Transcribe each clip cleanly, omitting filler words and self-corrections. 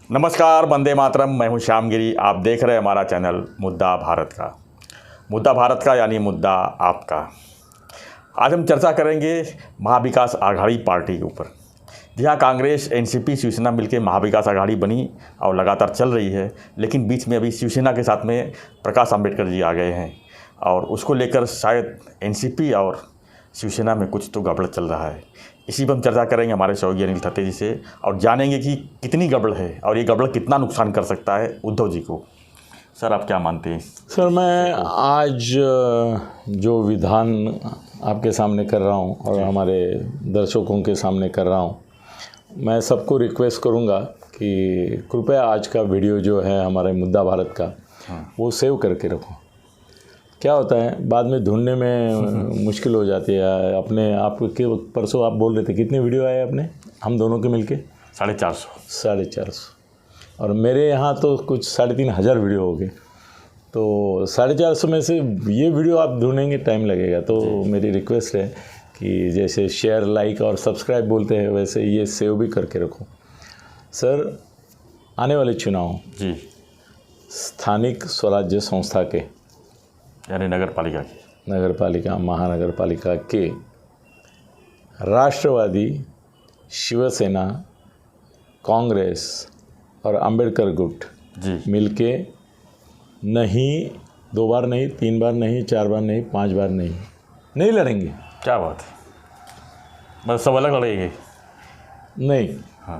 नमस्कार, वंदे मातरम। मैं हूं श्यामगिरी। आप देख रहे हैं हमारा चैनल मुद्दा भारत का। मुद्दा भारत का यानी मुद्दा आपका। आज हम चर्चा करेंगे महाविकास आघाड़ी पार्टी के ऊपर। जहां कांग्रेस, एनसीपी, शिवसेना मिलकर महाविकास आघाड़ी बनी और लगातार चल रही है, लेकिन बीच में अभी शिवसेना के साथ में प्रकाश अंबेडकर जी आ गए हैं और उसको लेकर शायद एनसीपी और शिवसेना में कुछ तो गड़बड़ चल रहा है। इसी पर हम चर्चा करेंगे हमारे सहयोगी अनिल थत्ते जी से और जानेंगे कि कितनी गड़बड़ है और ये गड़बड़ कितना नुकसान कर सकता है उद्धव जी को। सर, आप क्या मानते हैं? सर, मैं आज जो विधान आपके सामने कर रहा हूँ और हमारे दर्शकों के सामने कर रहा हूँ, मैं सबको रिक्वेस्ट करूँगा कि कृपया आज का वीडियो जो है हमारे मुद्दा भारत का वो सेव करके रखो। क्या होता है, बाद में ढूंढने में मुश्किल हो जाती है। अपने आप के परसों आप बोल रहे थे कितने वीडियो आए अपने, हम दोनों के मिलके 450 और मेरे यहाँ तो कुछ 3500 वीडियो हो गए। तो 450 में से ये वीडियो आप ढूंढेंगे टाइम लगेगा। तो मेरी रिक्वेस्ट है कि जैसे शेयर, लाइक और सब्सक्राइब बोलते हैं, वैसे ये सेव भी करके रखो। सर, आने वाले चुनाव जी स्थानिक स्वराज्य संस्था के यानी नगर पालिका, महानगर पालिका के राष्ट्रवादी, शिवसेना, कांग्रेस और अंबेडकर गुट जी मिलके नहीं 2 बार नहीं, 3 बार नहीं, 4 बार नहीं, 5 बार नहीं लड़ेंगे। क्या बात है, बस सब अलग लड़ेंगे? नहीं, हाँ,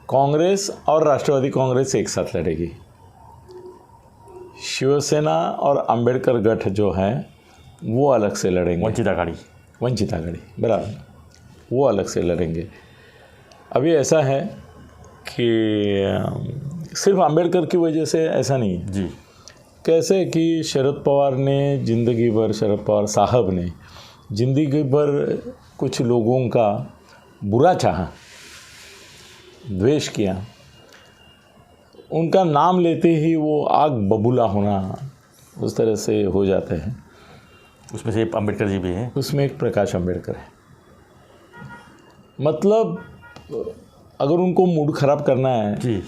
कांग्रेस और राष्ट्रवादी कांग्रेस एक साथ लड़ेगी। शिवसेना और अंबेडकर गठ जो है वो अलग से लड़ेंगे। वंचित आघाड़ी बराबर, वो अलग से लड़ेंगे। अभी ऐसा है कि सिर्फ अंबेडकर की वजह से ऐसा नहीं है जी। कैसे कि शरद पवार साहब ने ज़िंदगी भर कुछ लोगों का बुरा चाहा, द्वेष किया, उनका नाम लेते ही वो आग बबूला होना उस तरह से हो जाते हैं। उसमें से अंबेडकर जी भी हैं, उसमें एक प्रकाश अंबेडकर है। मतलब अगर उनको मूड ख़राब करना है जी,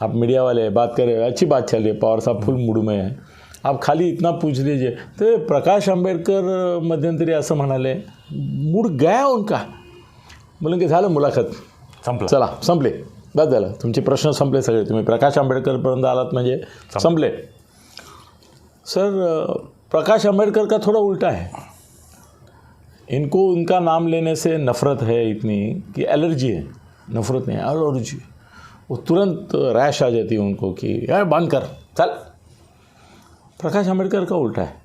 आप मीडिया वाले बात करें, अच्छी बात चल रही है, पवार साहब फुल मूड में है, आप खाली इतना पूछ लीजिए तो प्रकाश आंबेडकर मध्यंतरी असं म्हणाले, मूड गया उनका, बोलेंगे झालं मुलाखत चला संपले, बस झालं, तुमचे प्रश्न संपले सगळे, तुम्ही प्रकाश आंबेडकरपर्यंत आलात म्हणजे संपले। सर, प्रकाश आंबेडकर का थोड़ा उल्टा है। इनको उनका नाम लेने से नफ़रत है इतनी कि एलर्जी है, नफ़रत नहीं, एलर्जी। वो तुरंत रैश आ जाती है उनको कि यार बंद कर, चल। प्रकाश आंबेडकर का उल्टा है,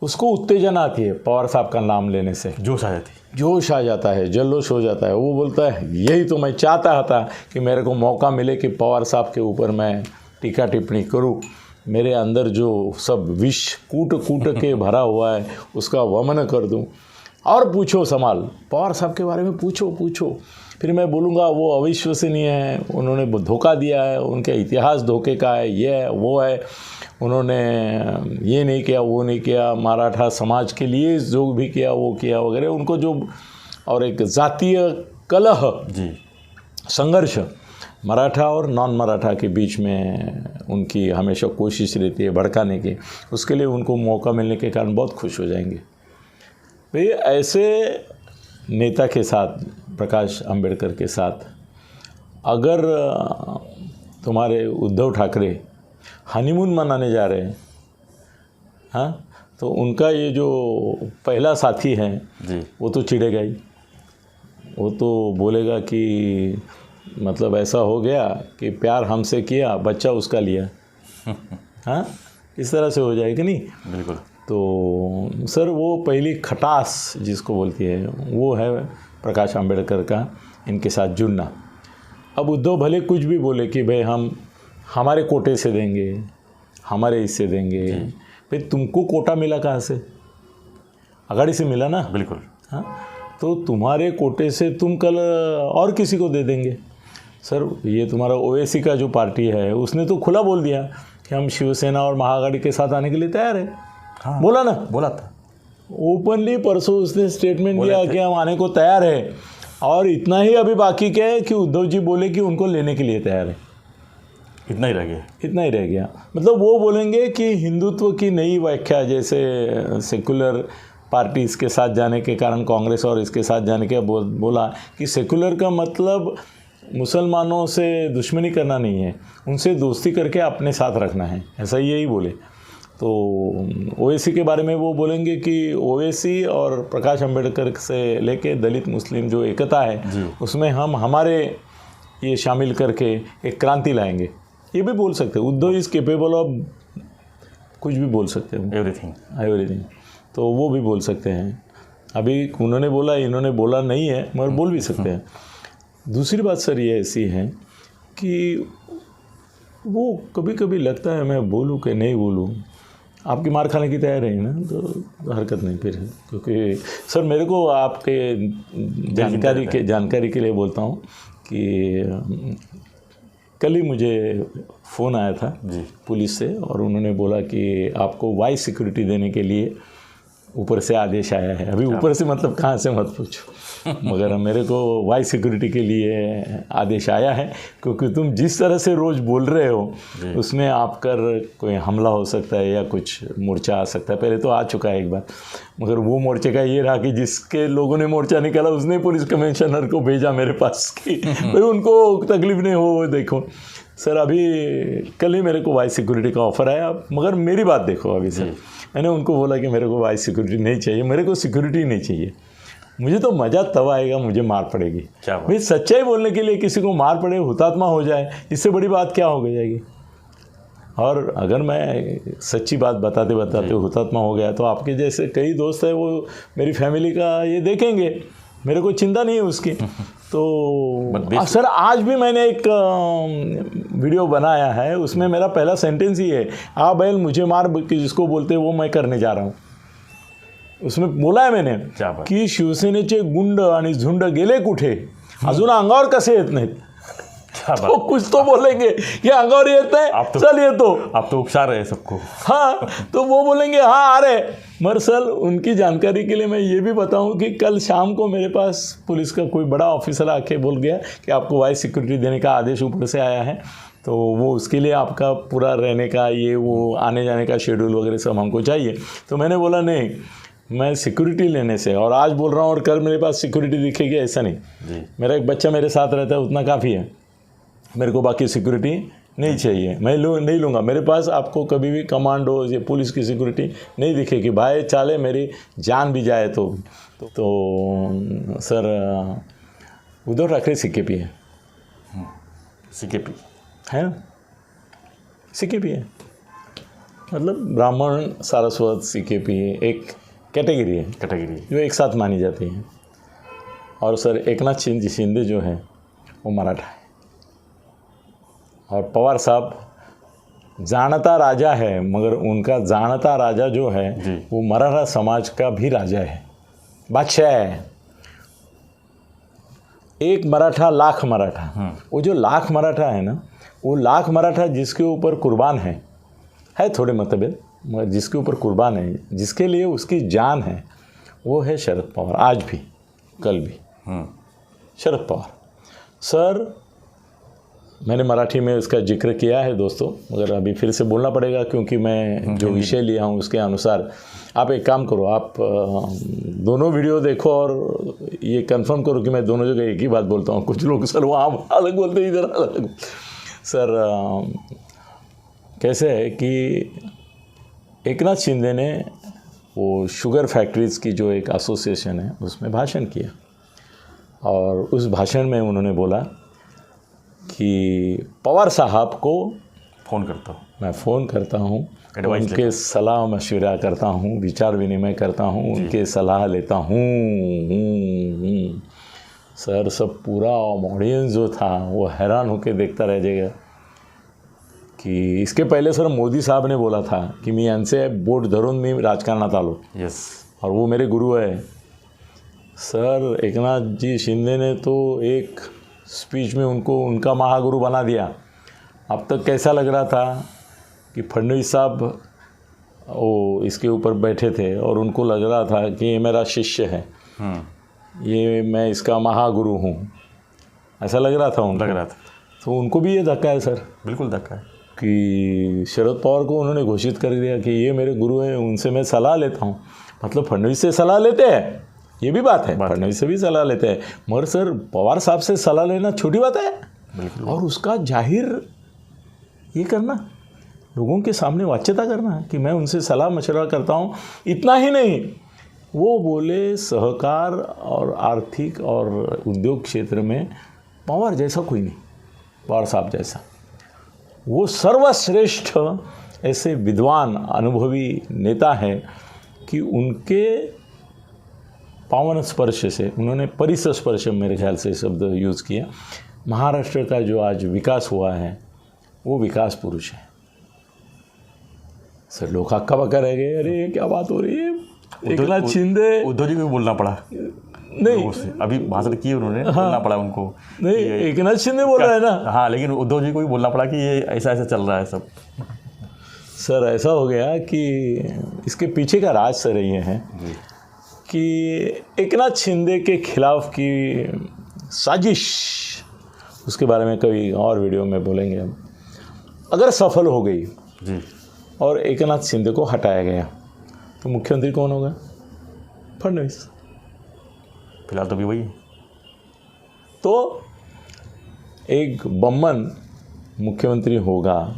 उसको उत्तेजना आती है पवार साहब का नाम लेने से, जोश आ जाता है, जल्लोश हो जाता है। वो बोलता है यही तो मैं चाहता था कि मेरे को मौका मिले कि पवार साहब के ऊपर मैं टीका टिप्पणी करूं, मेरे अंदर जो सब विष कूट के भरा हुआ है उसका वमन कर दूं। और पूछो सवाल पवार साहब के बारे में, पूछो, फिर मैं बोलूँगा वो अविश्वसनीय है, उन्होंने धोखा दिया है, उनका इतिहास धोखे का है, ये है वो है, उन्होंने ये नहीं किया वो नहीं किया, मराठा समाज के लिए जो भी किया वो किया वगैरह, उनको जो, और एक जातीय कलह जी, संघर्ष मराठा और नॉन मराठा के बीच में उनकी हमेशा कोशिश रहती है भड़काने की, उसके लिए उनको मौका मिलने के कारण बहुत खुश हो जाएंगे। भाई ऐसे नेता के साथ, प्रकाश अंबेडकर के साथ अगर तुम्हारे उद्धव ठाकरे हनीमून मनाने जा रहे हैं, हाँ, तो उनका ये जो पहला साथी है जी, वो तो चिढ़ेगा ही, वो तो बोलेगा कि मतलब ऐसा हो गया कि प्यार हमसे किया, बच्चा उसका लिया। हाँ, इस तरह से हो जाएगा नहीं? बिल्कुल। तो सर, वो पहली खटास जिसको बोलती है वो है प्रकाश आंबेडकर का इनके साथ जुड़ना। अब उद्धव भले कुछ भी बोले कि भाई हम हमारे कोटे से देंगे, हमारे इससे देंगे, भाई तुमको कोटा मिला कहाँ से? आघाड़ी से मिला ना? बिल्कुल। हाँ, तो तुम्हारे कोटे से तुम कल और किसी को दे देंगे। सर, ये तुम्हारा ओवैसी का जो पार्टी है उसने तो खुला बोल दिया कि हम शिवसेना और महाआघाड़ी के साथ आने के लिए तैयार है। हाँ, बोला था ओपनली परसों उसने स्टेटमेंट दिया कि हम आने को तैयार है। और इतना ही अभी बाकी क्या है कि उद्धव जी बोले कि उनको लेने के लिए तैयार है। इतना ही रह गया। इतना ही रह गया। मतलब वो बोलेंगे कि हिंदुत्व की नई व्याख्या, जैसे सेकुलर पार्टीज़ के साथ जाने के कारण कांग्रेस और इसके साथ जाने के बोला कि सेकुलर का मतलब मुसलमानों से दुश्मनी करना नहीं है, उनसे दोस्ती करके अपने साथ रखना है, ऐसा यही बोले। तो ओवैसी के बारे में वो बोलेंगे कि ओवैसी और प्रकाश अंबेडकर से लेके दलित मुस्लिम जो एकता है उसमें हम हमारे ये शामिल करके एक क्रांति लाएंगे, ये भी बोल सकते हैं। उद्धव इज़ केपेबल ऑफ कुछ भी बोल सकते हैं, एवरीथिंग। तो वो भी बोल सकते हैं। अभी उन्होंने बोला, इन्होंने बोला नहीं है, मगर बोल भी सकते हैं। दूसरी बात सर ये ऐसी है कि वो कभी कभी लगता है मैं बोलूँ कि नहीं बोलूँ, आपकी मार खाने की तैयारी है ना, तो हरकत नहीं फिर, क्योंकि सर मेरे को आपके जानकारी के लिए बोलता हूँ कि कल ही मुझे फ़ोन आया था पुलिस से, और उन्होंने बोला कि आपको वाइस सिक्योरिटी देने के लिए ऊपर से आदेश आया है। अभी ऊपर से मतलब कहाँ से मत पूछो, मगर मेरे को वाइस सिक्योरिटी के लिए आदेश आया है, क्योंकि तुम जिस तरह से रोज़ बोल रहे हो उसमें आप कर कोई हमला हो सकता है या कुछ मोर्चा आ सकता है। पहले तो आ चुका है एक बार, मगर वो मोर्चे का ये रहा कि जिसके लोगों ने मोर्चा निकाला उसने पुलिस कमिश्नर को भेजा मेरे पास कि भाई उनको तकलीफ नहीं हो। देखो सर, अभी कल ही मेरे को वाइस सिक्योरिटी का ऑफ़र आया, मगर मेरी बात देखो अभी सर, मैंने उनको बोला कि मेरे को वाइस सिक्योरिटी नहीं चाहिए, मेरे को सिक्योरिटी नहीं चाहिए। मुझे तो मज़ा तब आएगा मुझे मार पड़ेगी। भाई सच्चाई बोलने के लिए किसी को मार पड़े, हुतात्मा हो जाए, इससे बड़ी बात क्या हो जाएगी। और अगर मैं सच्ची बात बताते बताते हुतात्मा हो गया तो आपके जैसे कई दोस्त हैं वो मेरी फैमिली का ये देखेंगे, मेरे को चिंता नहीं है उसकी। तो सर आज भी मैंने एक वीडियो बनाया है, उसमें मेरा पहला सेंटेंस ही है, आ बैल मुझे मार, जिसको बोलते हैं वो मैं करने जा रहा हूँ। उसमें बोला है मैंने की शिवसेनेचे गुंड आणि झुंड गेले कुठे, अजून अंगावर कसे येत नाहीत। तो कुछ तो बोलेंगे ये अंगावर येत है, चल ये तो आप तो उपचार रहे सबको। हाँ, तो वो बोलेंगे हाँ आ रहे। मगर सर उनकी जानकारी के लिए मैं ये भी बताऊं कि कल शाम को मेरे पास पुलिस का कोई बड़ा ऑफिसर आके बोल गया कि आपको वाइस सिक्योरिटी देने का आदेश ऊपर से आया है, तो वो उसके लिए आपका पूरा रहने का ये वो आने जाने का शेड्यूल वगैरह सब हमको चाहिए। तो मैंने बोला नहीं, मैं सिक्योरिटी लेने से, और आज बोल रहा हूँ और कल मेरे पास सिक्योरिटी दिखेगी ऐसा नहीं। मेरा एक बच्चा मेरे साथ रहता है, उतना काफ़ी है, मेरे को बाकी सिक्योरिटी नहीं चाहिए, मैं नहीं लूँगा। मेरे पास आपको कभी भी कमांडो या पुलिस की सिक्योरिटी नहीं दिखेगी। भाई चाले मेरी जान भी जाए तो सर उद्धव ठाकरे सीकेपी है। सीकेपी है ना, सीकेपी है, मतलब ब्राह्मण सारस्वत सीकेपी एक कैटेगरी है जो एक साथ मानी जाती है। और सर एकनाथ शिंदे जो है वो मराठा है, और पवार साहब जानता राजा है, मगर उनका जानता राजा जो है वो मराठा समाज का भी राजा है, बादशाह है। एक मराठा लाख मराठा, वो जो लाख मराठा है ना, वो लाख मराठा जिसके ऊपर कुर्बान है थोड़े मतभेद, मगर जिसके ऊपर कुर्बान है, जिसके लिए उसकी जान है, वो है शरद पवार। आज भी कल भी शरद पवार। सर मैंने मराठी में उसका जिक्र किया है दोस्तों, मगर अभी फिर से बोलना पड़ेगा क्योंकि मैं जो विषय लिया हूँ उसके अनुसार। आप एक काम करो, आप दोनों वीडियो देखो और ये कंफर्म करो कि मैं दोनों जगह एक ही बात बोलता हूँ। कुछ लोग सर वहाँ अलग बोलते हैं, इधर अलग। सर कैसे है कि एकनाथ शिंदे ने वो शुगर फैक्ट्रीज़ की जो एक एसोसिएशन है उसमें भाषण किया, और उस भाषण में उन्होंने बोला कि पवार साहब को मैं फ़ोन करता हूँ, उनके सलाह मशवरा करता हूँ, विचार विनिमय करता हूँ, उनके सलाह लेता हूँ। सर सब पूरा ऑडियंस जो था वो हैरान होकर देखता रह जाएगा की इसके पहिले सर मोदी साहब ने बोला था की मी यांचे बोट धरून मी राजकारणात आलो। और वो मेरे गुरु है। सर एकनाथ जी शिंदे ने तो एक स्पीच में उनको उनका महागुरु बना दिया। अब तक कैसा लग रहा था कि फडणवीस साहब वो इसके ऊपर बैठे थे और उनको लग रहा था कि ये मेरा शिष्य है, ये मैं इसका महागुरु हूँ, ऐसा लग रहा था उनको। तो उनको भी ये धक्का है सर बिल्कुल धक्का है कि शरद पवार को उन्होंने घोषित कर दिया कि ये मेरे गुरु हैं, उनसे मैं सलाह लेता हूँ। मतलब फडणवीस से सलाह लेते हैं, ये भी बात है, फडणवीस से भी सलाह लेते हैं, मगर सर पवार साहब से सलाह लेना छोटी बात है। बिल्कुल। और उसका जाहिर ये करना, लोगों के सामने वाच्यता करना कि मैं उनसे सलाह मशवरा करता हूँ। इतना ही नहीं, वो बोले सहकार और आर्थिक और उद्योग क्षेत्र में पवार जैसा कोई नहीं, पवार साहब जैसा। वो सर्वश्रेष्ठ ऐसे विद्वान अनुभवी नेता है कि उनके पावन स्पर्श से, उन्होंने परिस स्पर्श मेरे ख्याल से शब्द यूज़ किया, महाराष्ट्र का जो आज विकास हुआ है वो विकास पुरुष है। सर लोग हक्का बक्का रह गए, अरे क्या बात हो रही है, एकनाथ शिंदे। उद्धव जी को भी बोलना पड़ा नहीं, अभी भाषण किए उन्होंने, बोलना पड़ा उनको। नहीं, एकनाथ शिंदे बोल रहा है ना। हाँ, लेकिन उद्धव जी को भी बोलना पड़ा कि ये ऐसा ऐसा चल रहा है सब। सर ऐसा हो गया कि इसके पीछे का राज सर ये है कि एकनाथ शिंदे के खिलाफ की साजिश, उसके बारे में कभी और वीडियो में बोलेंगे हम, अगर सफल हो गई जी और एकनाथ शिंदे को हटाया गया तो मुख्यमंत्री कौन होगा? फडणवीस। फिलहाल तो भी वही। तो एक बम्मन मुख्यमंत्री होगा,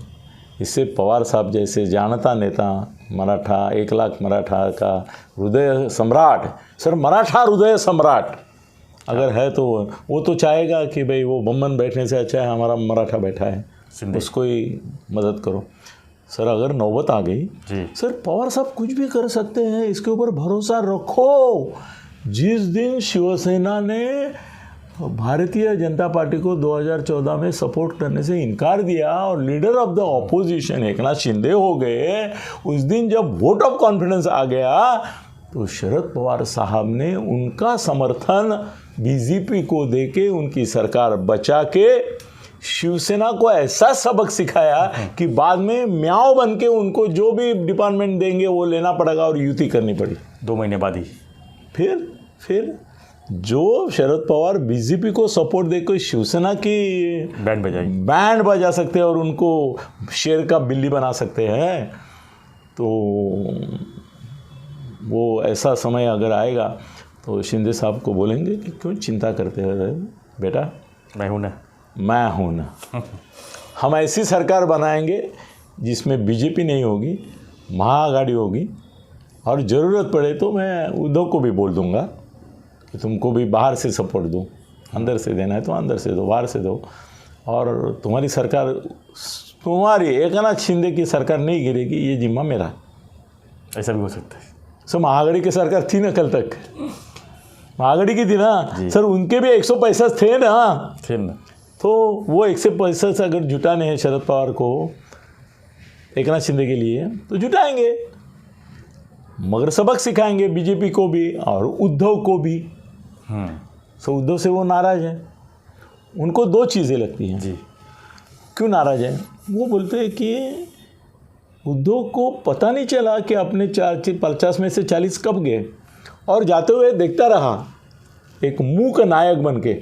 इससे पवार साहब जैसे जानता नेता, मराठा 1 लाख मराठा का हृदय सम्राट, सर मराठा हृदय सम्राट अगर है तो वो तो चाहेगा कि भाई वो बम्मन बैठने से अच्छा है हमारा मराठा बैठा है, उसको ही मदद करो। सर अगर नौबत आ गई जी, सर पवार साहब कुछ भी कर सकते हैं, इसके ऊपर भरोसा रखो। जिस दिन शिवसेना ने भारतीय जनता पार्टी को 2014 में सपोर्ट करने से इनकार दिया और leader of the opposition Eknath Shinde हो गए, उस दिन जब वोट ऑफ कॉन्फिडेंस आ गया तो शरद पवार साहब ने उनका समर्थन बीजेपी को देके उनकी सरकार बचा के शिवसेना को ऐसा सबक सिखाया कि बाद में म्याओ बन के उनको जो भी डिपार्टमेंट देंगे वो लेना पड़ेगा और युति करनी पड़ी 2 महीने बाद ही। फिर जो शरद पवार बीजेपी को सपोर्ट देकर शिवसेना की बैंड बजा सकते हैं और उनको शेर का बिल्ली बना सकते हैं, तो वो ऐसा समय अगर आएगा तो शिंदे साहब को बोलेंगे कि क्यों चिंता करते हैं बेटा, मैं हूँ ना हम ऐसी सरकार बनाएंगे जिसमें बीजेपी नहीं होगी, महाआघाड़ी होगी, और ज़रूरत पड़े तो मैं उद्धव को भी बोल दूंगा कि तुमको भी बाहर से सपोर्ट दूँ, अंदर से देना है तो अंदर से दो, बाहर से दो, और तुम्हारी सरकार, तुम्हारी एकनाथ शिंदे की सरकार नहीं गिरेगी, ये जिम्मा मेरा। ऐसा भी हो सकता है। सर महाआघाड़ी की सरकार थी ना, कल तक महाआघाड़ी की थी ना सर, उनके भी 165 थे ना, तो वो 165 अगर जुटाने हैं शरद पवार को एकनाथ शिंदे के लिए तो जुटाएंगे, मगर सबक सिखाएंगे बीजेपी को भी और उद्धव को भी। सो उद्धव से वो नाराज़ हैं, उनको 2 चीज़ें लगती हैं जी। क्यों नाराज़ हैं? वो बोलते हैं कि उद्धव को पता नहीं चला कि अपने 50 में से 40 कब गए, और जाते हुए देखता रहा एक मूक नायक बन के,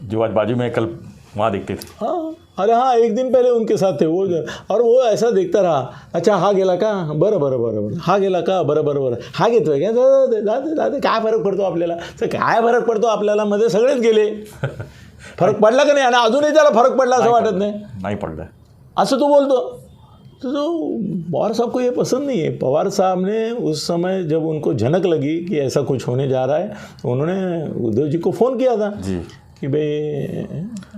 जो आज बाजू में कल वहाँ देखते थे। हाँ, अरे हाँ, एक दिन पहले उनके साथ थे वो, और वो ऐसा देखता रहा, अच्छा हा गेला का, बरं हा गेला का, बरं हा घेतोय का, दादा काय फरक पडतो आपल्याला, तर काय फरक पडतो आपल्याला, मध्ये सगळेच गेले, फरक पडला का नाही, आणि अजूनही त्याला फरक पडला असं वाटत नाही पडला, असं तो बोलतो। तो पवार साहब को ये पसंद नहीं है। पवार साहब ने उस समय जब उनको झनक लगी कि ऐसा कुछ होने जा रहा है तो उन्होंने उद्धव जी को फ़ोन किया था जी कि भाई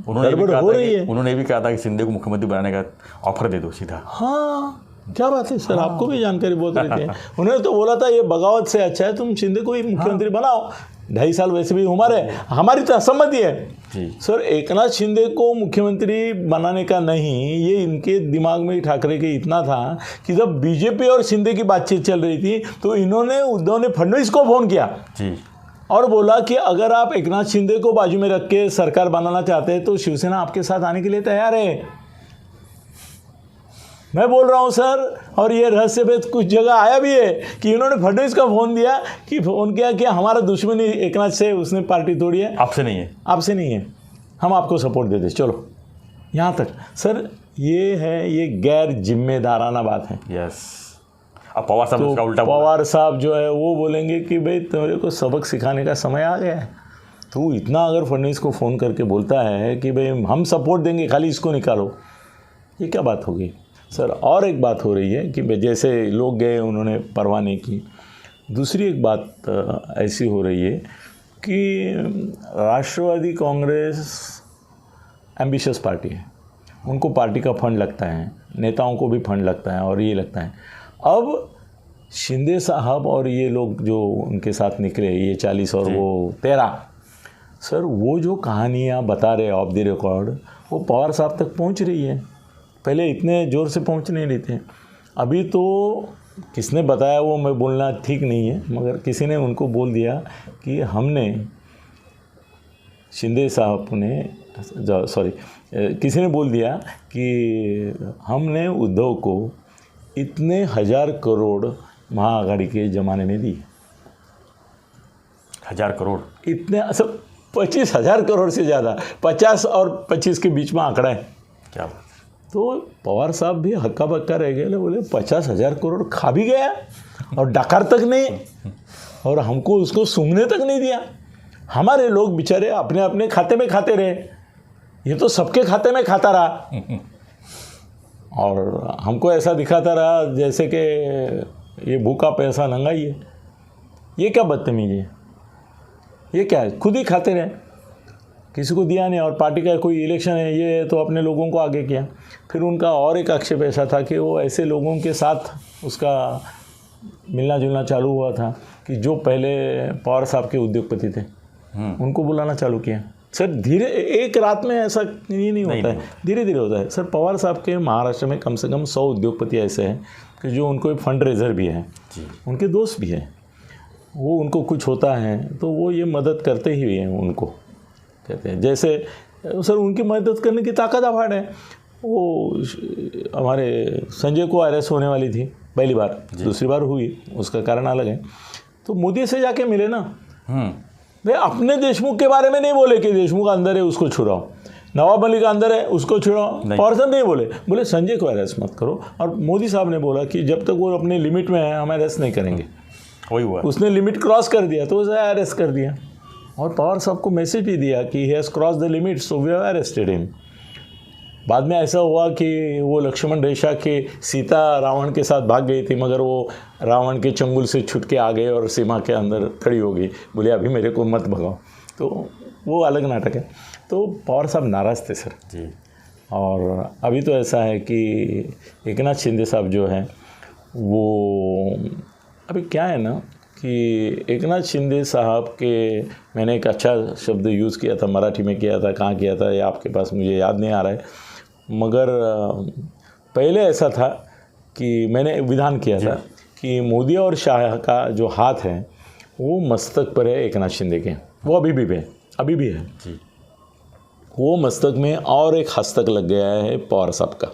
गड़बड़ हो रही है। उन्होंने भी कहा था कि शिंदे को मुख्यमंत्री बनाने का ऑफर दे दो सीधा। हाँ, क्या बात है सर, आपको भी जानकारी बहुत रहती है। उन्होंने तो बोला था ये बगावत से अच्छा है तुम शिंदे को ही मुख्यमंत्री बनाओ, 2.5 साल वैसे भी उम्र है, हमारी तो सहमति है जी। सर एकनाथ शिंदे को मुख्यमंत्री बनाने का नहीं, ये इनके दिमाग में ठाकरे के इतना था कि जब बीजेपी और शिंदे की बातचीत चल रही थी तो इन्होंने, उद्धव ने फडणवीस को फ़ोन किया जी और बोला कि अगर आप एकनाथ शिंदे को बाजू में रख के सरकार बनाना चाहते हैं तो शिवसेना आपके साथ आने के लिए तैयार है। मैं बोल रहा हूं सर, और ये रहस्य भेद कुछ जगह आया भी है कि इन्होंने फडणवीस का फ़ोन दिया कि फ़ोन किया कि हमारा दुश्मनी एकनाथ से, उसने पार्टी तोड़ी है, आपसे नहीं है, आपसे नहीं है, हम आपको सपोर्ट देते, चलो यहाँ तक सर ये गैर जिम्मेदाराना बात है। यस, अब पवार साहब तो उसका उल्टा बोला। पवार साहब जो है वो बोलेंगे कि भाई तेरे को सबक सिखाने का समय आ गया है। तो इतना अगर फडणवीस को फ़ोन करके बोलता है कि भाई हम सपोर्ट देंगे, खाली इसको निकालो, ये क्या बात हो गई सर। और एक बात हो रही है कि जैसे लोग गए, उन्होंने परवाह नहीं की। दूसरी एक बात ऐसी हो रही है कि राष्ट्रवादी कांग्रेस एम्बिशियस पार्टी है, उनको पार्टी का फंड लगता है, नेताओं को भी फंड लगता है और ये लगता है। अब शिंदे साहब और ये लोग जो उनके साथ निकले, ये 40 और वो 13, सर वो जो कहानियाँ बता रहे ऑफ द रिकॉर्ड, वो पवार साहब तक पहुंच रही है। पहले इतने ज़ोर से पहुंच नहीं रही थे। अभी तो किसने बताया वो मैं बोलना ठीक नहीं है, मगर किसी ने उनको बोल दिया कि हमने शिंदे साहब ने किसी ने बोल दिया कि हमने उद्धव को इतने 1000 करोड़ महाआघाड़ी के ज़माने में दी। 1000 करोड़, इतने सब 25,000 करोड़ से ज़्यादा, 50 और 25 के बीच में आंकड़ा है। क्या बात। तो पवार साहब भी हक्का बक्का रह गए, बोले 50,000 करोड़ खा भी गया और डकार तक नहीं, और हमको उसको सूंघने तक नहीं दिया। हमारे लोग बेचारे अपने अपने खाते में खाते रहे, ये तो सबके खाते में खाता रहा और हमको ऐसा दिखाता रहा जैसे कि ये भूखा पैसा नंगा ही है। ये क्या बदतमीजी है, ये क्या है, खुद ही खाते रहे, किसी को दिया नहीं। और पार्टी का कोई इलेक्शन है ये तो अपने लोगों को आगे किया। फिर उनका और एक आक्षेप ऐसा था कि वो ऐसे लोगों के साथ उसका मिलना जुलना चालू हुआ था कि जो पहले पवार साहब के उद्योगपति थे, उनको बुलाना चालू किया। सर धीरे, एक रात में ऐसा ये नहीं होता है, धीरे धीरे होता है। सर पवार साहब के महाराष्ट्र में कम से कम 100 उद्योगपति ऐसे हैं कि जो उनको फंड रेजर भी है, उनके दोस्त भी हैं, वो उनको कुछ होता है तो वो ये मदद करते ही हैं, उनको कहते हैं। जैसे सर उनकी मदद करने की ताकत अपार है। वो हमारे संजय को अरेस्ट होने वाली थी पहली बार, दूसरी बार हुई, उसका कारण अलग है। तो मोदी से जाके मिले ना, वे अपने देशमुख के बारे में नहीं बोले कि देशमुख अंदर है उसको छुड़ाओ, नवाब मलिक अंदर है उसको छुड़ाओ, पवार साहब नहीं बोले संजय को अरेस्ट मत करो। और मोदी साहब ने बोला कि जब तक वो अपने लिमिट में है हम अरेस्ट नहीं करेंगे। वही हुआ, उसने लिमिट क्रॉस कर दिया तो उसे अरेस्ट कर दिया। और पवार साहब को मैसेज भी दिया कि he has cross the limit so we have arrested him. बाद में ऐसा हुआ कि वो लक्ष्मण रेखा के सीता रावण के साथ भाग गई थी, मगर वो रावण के चंगुल से छूट के आ गए और सीमा के अंदर खड़ी हो गई, बोले अभी मेरे को मत भगाओ। तो वो अलग नाटक है। तो पवार साहब नाराज़ थे सर जी। और अभी तो ऐसा है कि एकनाथ शिंदे साहब जो हैं वो अभी क्या है ना कि एकनाथ शिंदे साहब के, मैंने एक अच्छा शब्द यूज़ किया था, मराठी में किया था, कहाँ किया था ये आपके पास मुझे याद नहीं आ रहा है, मगर पहले ऐसा था कि मैंने विधान किया था कि मोदी और शाह का जो हाथ है वो मस्तक पर है एकनाथ शिंदे के, वो अभी भी है जी। वो मस्तक में और एक हस्तक लग गया है पवार साहब का,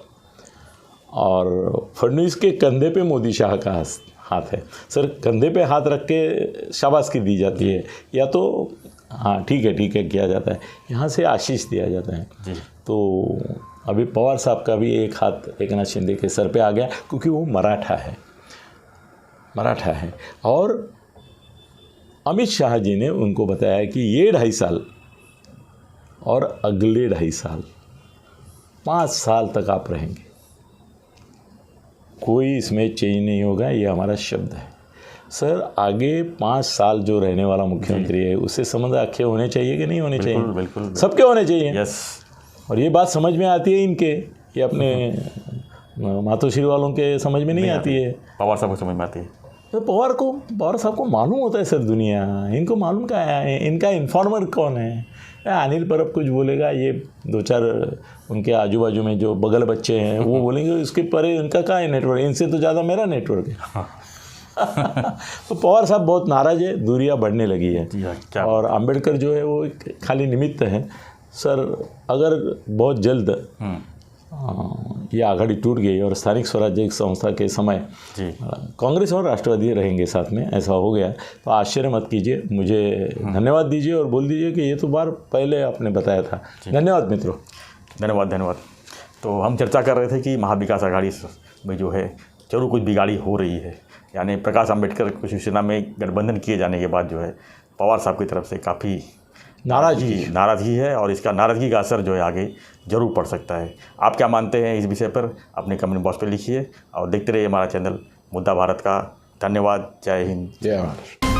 और फडणवीस के कंधे पे मोदी शाह का हाथ है। सर कंधे पे हाथ रख के शाबाशी दी जाती है, या तो हाँ ठीक है किया जाता है, यहाँ से आशीष दिया जाता है जी। तो अभी पवार साहब का भी एक हाथ एकनाथ शिंदे के सर पे आ गया, क्योंकि वो मराठा है। और अमित शाह जी ने उनको बताया कि ये 2.5 साल और अगले 2.5 साल 5 साल तक आप रहेंगे, कोई इसमें चेंज नहीं होगा, ये हमारा शब्द है। सर आगे 5 साल जो रहने वाला मुख्यमंत्री है उससे संबंध अच्छे होने चाहिए कि नहीं होने चाहिए? बिल्कुल सबके होने चाहिए। यस। और ये बात समझ में आती है इनके, ये अपने मातोश्री वालों के समझ में नहीं आती है, पवार साहब को समझ में आती है। तो पवार साहब को मालूम होता है सर दुनिया, इनको मालूम क्या है, इनका इन्फॉर्मर कौन है। अनिल परब कुछ बोलेगा, ये 2-4 उनके आजू बाजू में जो बगल बच्चे हैं वो बोलेंगे इसके परे इनका क्या है नेटवर्क, इनसे तो ज़्यादा मेरा नेटवर्क है। तो पवार साहब बहुत नाराज़ है, दूरियां बढ़ने लगी है। और अंबेडकर जो है वो खाली निमित्त है सर। अगर बहुत जल्द ये आघाड़ी टूट गई और स्थानिक स्वराज्य संस्था के समय कांग्रेस और राष्ट्रवादी रहेंगे साथ में, ऐसा हो गया तो आश्चर्य मत कीजिए, मुझे धन्यवाद दीजिए और बोल दीजिए कि ये तो बार पहले आपने बताया था। धन्यवाद मित्रों। धन्यवाद धन्यवाद। तो हम चर्चा कर रहे थे कि महाविकास आघाड़ी में जो है जरूर कुछ बिगाड़ी हो रही है, यानी प्रकाश आंबेडकर को शिवसेना में गठबंधन किए जाने के बाद जो है पवार साहब की तरफ से काफ़ी नाराज़गी है, और इसका नाराज़गी का असर जो है आगे जरूर पड़ सकता है। आप क्या मानते हैं इस विषय पर अपने कमेंट बॉक्स पर लिखिए और देखते रहिए हमारा चैनल मुद्दा भारत का। धन्यवाद। जय हिंद, जय महाराष्ट्र।